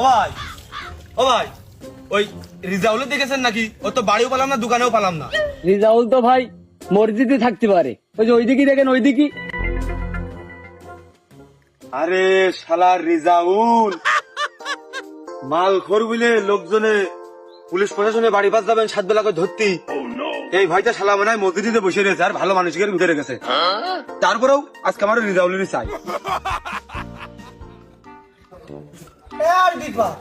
ভাই ও ভাই, ওই রিজাউল দেখেছেন নাকি? ও তো বাড়িও পালাম না, দোকানেও পালাম না। রিজাউল তো ভাই মসজিদে থাকতে পারে, ওই যে ওইদিকে দেখেন, ওইদিকে। আরে শালা রিজাউল মাল খোর বলে লোকজনে পুলিশ প্রশাসনে বাড়ি পাস যাবেন 7 বেলা করে ধরতি। এই ভাইটা শালা মনে হয় মসজিদে বসে রয়েছে আর ভালো মানুষের ভিতরে গেছে। তারপরেও আজকে আমার রিজাউলেরই চাই। আর বিপদ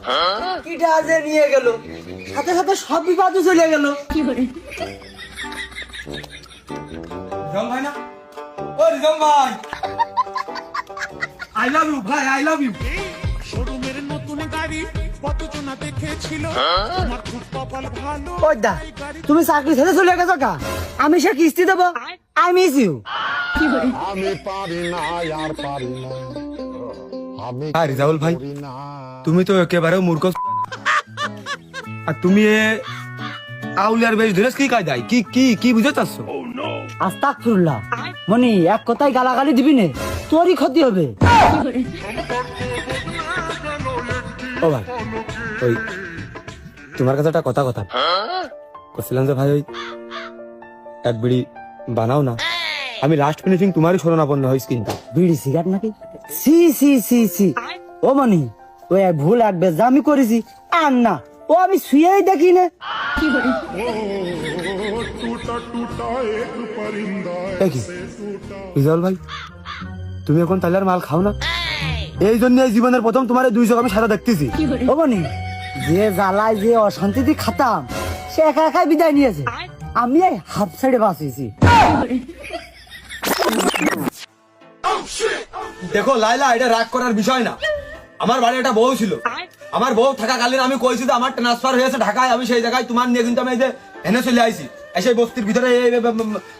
কিটা যে নিয়ে গেল, সাথে সাথে সব বিপদও চলে গেল। রিজাউল ভাই না? ও রিজাউল ভাই, আই লাভ ইউ ভাই, আই লাভ ইউ। শোরুমের নতুন গাড়ি কতজনা দেখেছিল, তোমার খুব কপাল ভালো। ওই দা, তুমি চাকরি ছেড়ে চলে গেছো কা? আমি সে কিস্তি দেবো। I miss you. আমি পারি না আর পারি না, আমি হ্যাঁ রিজাউল ভাই, পারি না। তুমি তো একেবারে মূর্খ। আর তুমি আউলিয়ার বেশ ধরে কি কায়দায় কি কি কি বুঝতে চাচ্ছ? আস্তাগফিরুল্লাহ। মনি এক কথায় গালাগালি দিবি নে, তোরই ক্ষতি হবে। ও ভাই, ওই তোমার কাছে একটা কথা বলছিলাম যে ভাই, ওই এক বিড়ি বানাও না। আমি লাস্ট ফিনিশিং তোমারই শরণাপন্ন হয়েছি। কিন্তু বিড়ি সিগারেট নাকি? সি সি সি সি। ও মনি, ওই এক ভুল এক বেজা আমি করেছি আর না, ও আমি শুয়েই দেখি না। এ কি রিজাউল ভাই, তুমি এখন তাহলে আর মাল খাও না? এই জন্য এই জীবনের প্রথম তোমার এই 2 চোখ আমি সারা দেখতেছি। ও মনি, যে জ্বালায় যে অশান্তিতে খাতাম সে একা একাই বিদায় নিয়েছে, আমি এই হাফ সাইডে বাঁচিয়েছি। দেখো লাইলা, এটা রাগ করার বিষয় না। আমার বাড়ি একটা বউ ছিল, আমার বউ থাকাকালীন আমি কইছি যে আমার ট্রান্সফার হয়েছে ঢাকায়, আমি সেই জায়গায় তোমার নিয়ে কিন্তু আমি এই যে এনে চলে আইছি। এসে বস্তির ভিতরে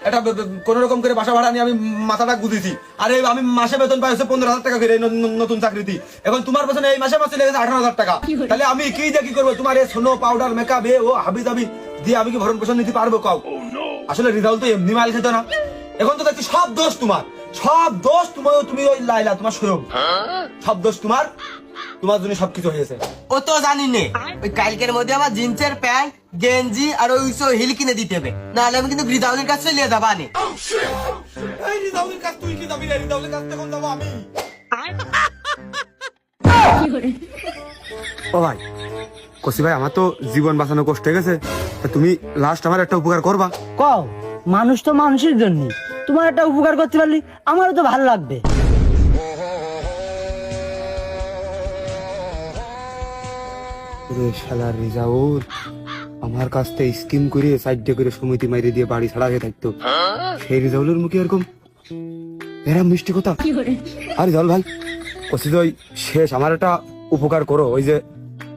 একটা কোন রকম করে বাসা ভাড়া নিয়ে আমি মাথাটা গুঁজেছি। আর আমি মাসে বেতন পাই হচ্ছে 15,000 টাকা করে নতুন চাকরিতে। এখন তোমার পেছনে এই মাসে মাসে লেগেছে 18,000 টাকা। তাহলে আমি কি দিয়ে কি করবো? তোমার এই সোনো পাউডার মেকআপ ও হাবি জাবি দিয়ে আমি কি ভরণ পোষণ নিতে পারবো? কাউ আসলে রিজাউল তো এমনি মাল খেত না। এখন তো দেখছি সব দোষ তোমার, সব দোষ তোমার। তুমি ওই লাইলা তোমার স্বয়ং, সব দোষ তোমার। তোমার জন্য সবকিছু হয়েছে। ও তো জানি নে, ওই কালকের মধ্যে আমার জিন্সের প্যান্ট গেঞ্জি আর ওই হিল কিনে দিতে হবে, নাহলে আমি কিন্তু রিজাউলের কাছে নিয়ে যাবো। আনে এই রিজাউলের কাছ তুই কি যাবি? রিজাউলের কাছ থেকে যাবো আমি? ও ভাই কসি ভাই, আমার তো জীবন বাঁচানো কষ্ট হয়ে গেছে। তুমি লাস্ট আমার একটা উপকার করবা? কও, মানুষ তো মানুষের জন্য, তোমার একটা উপকার করতে পারলি আমারও তো ভালো লাগবে। শালার রিজাউল আমার কাছ থেকে স্কিম করে সাইডে করে সমিতি মাইরে দিয়ে বাড়ি ছাড়া হয়ে থাকতো। সেই রিজাউলের মুখে এরকম এরম মিষ্টি কথা? আর রিজাউল ভাই কসি ওই শেষ আমার একটা উপকার করো। ওই যে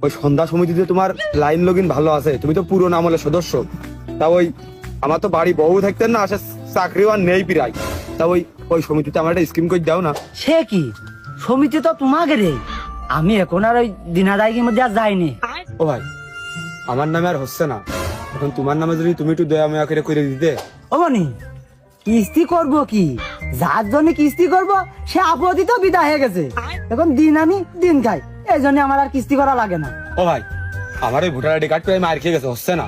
ওই সন্ধ্যা সমিতিতে তোমার লাইন লগিন ভালো আছে, তুমি তো পুরো আমলের সদস্য। তা ওই আমার তো বাড়ি বউ থাকতেন না, আসে চাকরিও আর নেই প্রায়। তা ওই সমিতিতে আমার একটা স্কিম করে দাও না। সে কি সমিতি তো তোমাকে রে, আমি এখন আর ওই দিনাদায়কের মধ্যে আর যাইনি। ও ভাই আমার নামে আর হচ্ছে না, এখন তোমার নামে যদি তুমি একটু দয়া মায়া করে দিতে। ও মনি, কিস্তি করব কি? যার জন্য কিস্তি করব সে আপত্তি তো বিদায় হয়ে গেছে, এখন দিন আমি দিন খাই, এই জন্য আমার আর কিস্তি করা লাগে না। ও ভাই আমার ওই ভোটার আইডি কার্ড পেয়ে মার খেয়ে গেছে, হচ্ছে না।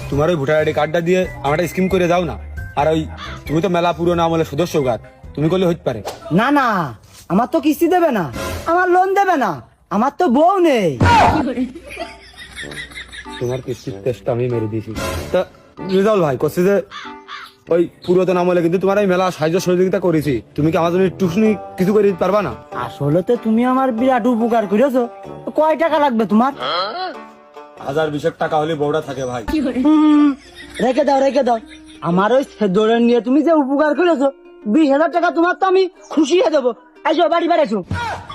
তোমার ওই ভোটার আইডি কার্ডটা দিয়ে আমার একটা স্কিম করে দাও না। আর ওই তুমি তো মেলা পুরো আমলের সদস্য, গাছ তুমি করলে হইতে পারে। না না, আমার তো কিস্তি দেবে না, আমার লোন দেবে না, আমার তো বউ নেই। তোমার কিস্তির টেস্টটা আমি মেরে দিয়েছি। তা রিজাউল ভাই করছি যে ওই পুরাতন আমলে কিন্তু তোমার এই মেলা সাহায্য সহযোগিতা করেছি, তুমি কি আমার জন্য টুসনি কিছু করে দিতে পারবা না? আসলে তো তুমি আমার বিরাট উপকার করেছো, কয় টাকা লাগবে তোমার? 1020 টাকা হলে বউটা থাকে ভাই। রেখে দাও রেখে দাও, আমার ওই দৌড়ে নিয়ে তুমি যে উপকার করেছো 20,000 টাকা তোমার তো আমি খুশি হয়ে দেবো। এসো বাড়ি বেড়েছো।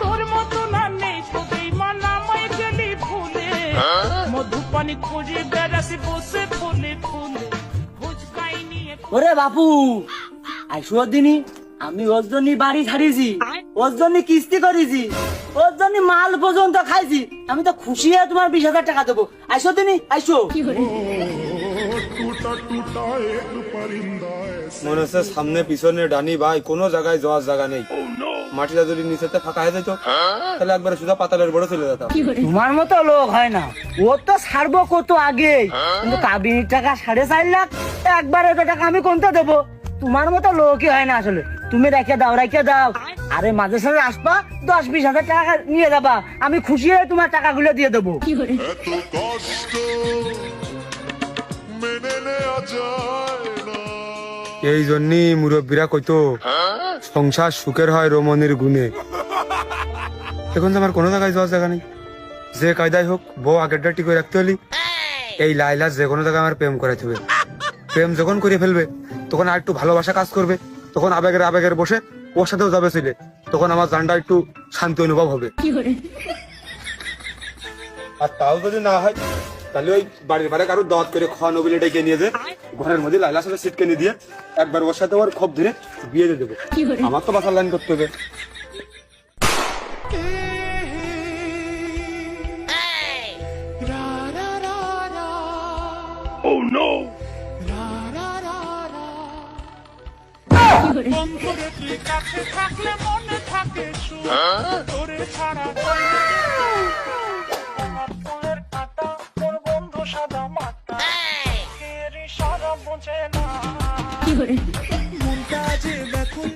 তোর মতো না নেই তোদের মানামাই গেলি ফুলে, মধুপানি খুঁজে বেড়াসি বসে ফুলে ফুলে ভুজকাই নিয়ে। ওরে বাপু, আইসো দিনই আমি ওর জন্য বাড়ি ছাড়িয়েছি, ওর জন্য কিস্তি করেছি, ওর জন্য মাল পর্যন্ত খাইছি, আমি তো খুশি হয়ে তোমার 20,000 টাকা দেবো। আইসো দিনই আইসো। মনে হচ্ছে সামনে পিছনে ডানি ভাই কোনো জায়গায় যাওয়ার জায়গা নেই। মাটিটা যদি নিচেতে ফাঁকা হয়ে যেত তাহলে একবারে সুদা পাতালের বড় চলে যেতাম। তোমার মতো লোক হয় না, ও তো ছাড়বো কত আগে, কিন্তু কাবিনীর টাকা 4.5 লাখ, একবারে এত টাকা আমি কোনটা দেবো? তোমার মতো লোকই হয় না আসলে। তুমি রেখে দাও, আরে মাঝে সাঝে আসবা, 10-20 হাজার টাকা নিয়ে যাবা, আমি খুশি হয়ে তোমার টাকাগুলো দিয়ে দেবো। এত কষ্ট মেনে নেওয়া যায় না। এই জন্যই মুরব্বীরা কইতো সংসার সুখের হয় রমণীর গুণে। এখন তো আমার কোনো জায়গায় যাওয়ার জায়গা নেই, যে কায়দায় হোক বউ আগেরটা টিকে রাখতে হলি এই লাইলা যে কোনো জায়গায় আমার প্রেম করাইতে হবে। প্রেম যখন করে ফেলবে তখন আর একটু ভালোবাসা কাজ করবে, তখন আবেগের বসে ওর সাথেও যাবে ছিলে, তখন আমার জানটা একটু শান্তি অনুভব হবে। আর তাও যদি না হয় তাহলে ওই বাড়ির বাড়ি কারো দাওয়াত করে খাওয়া নবিলে ডেকে নিয়ে যে ঘরের মধ্যে লাইলার সাথে সিটকে নিয়ে দিয়ে একবার ওর সাথে ওর খপ ধরে বিয়ে দিয়ে দেবো। আমার তো বাসার লাইন করতে হবে। বন্ধুরে তুই কাছে থাকলে মনে থাকে সুখ, তোরে ছাড়া আমার ফুলের কাটা, তোর বন্ধু সাদা মাটা, এর ইশারা বোঝে না, মনটা যে ব্যাকুল